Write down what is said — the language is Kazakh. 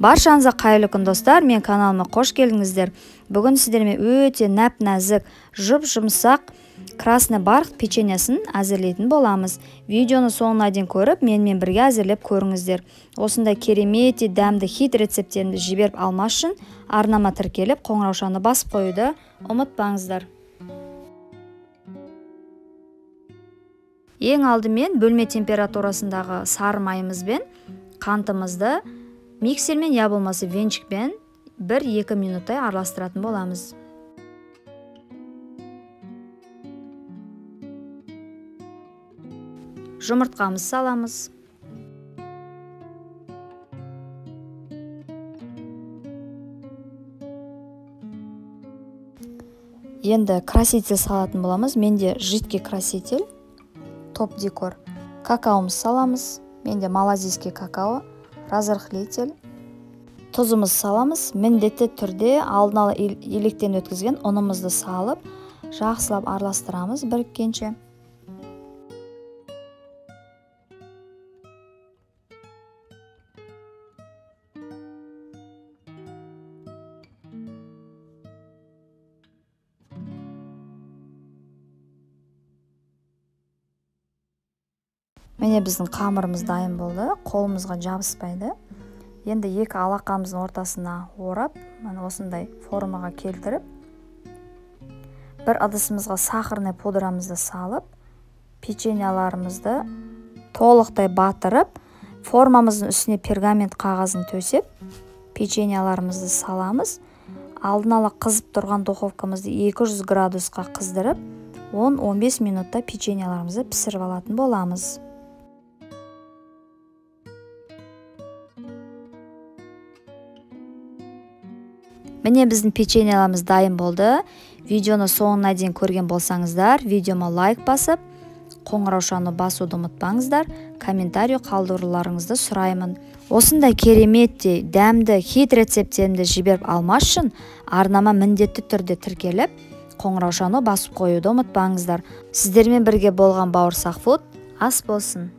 Баршаңызға қайырлы күн достар, мен каналыма қош келдіңіздер. Бүгін сіздермен өте нәп-нәзік, жұп-жұмсақ красный бархат печеньесін әзірлейтін боламыз. Видеоны соңына дейін көріп, менімен бірге әзірлеп көріңіздер. Осындай керемет дәмді хит рецепттерімді жіберіп алмас үшін арнама тіркеліп, қоңыраушаны басып қоюды ұмытпаңыздар. Ең алдымен бөлме температурасындағы сары майымызбен қантымызды миксермен я болмаса венчикпен 1-2 минуттай араластыратын боламыз. Жұмыртқамыз саламыз. Енді краситель салатын боламыз. Менде жидкий краситель, топ декор. Какаомыз саламыз. Менде малазийский какао, разрыхлитель. Тұзымыз саламыз. Міндетті түрде алдын ала електен өткізген ұнымызды салып, жақсылап араластырамыз біріккенше. Міне біздің қамырымыз дайын болды, қолымызға жабыспайды. Енді екі алақанымыздың ортасына орап, осындай формаға келтіріп, бір ыдысымызға сахарный пудрамызды салып, печеньяларымызды толықтай батырып, формамыздың үстіне пергамент қағазын төсеп, печеньяларымызды саламыз. Алдын ала қызып тұрған духовкамызды 200 градусқа қыздырып, 10-15 минутта печеньяларымызды пісіріп алатын боламыз. Міне біздің печеньяларымыз дайын болды. Видеоны соңына дейін көрген болсаңыздар, видеома лайк басып, қоңыраушаны басуды ұмытпаңыздар, комментарий қалдыруларыңызды сұраймын. Осындай кереметте дәмді хит рецепттерімді жіберіп алмас үшін арнама міндетті түрде тіркеліп, қоңыраушаны басып қоюды ұмытпаңыздар. Сіздермен бірге болған бауырсақ фуд ас болсын.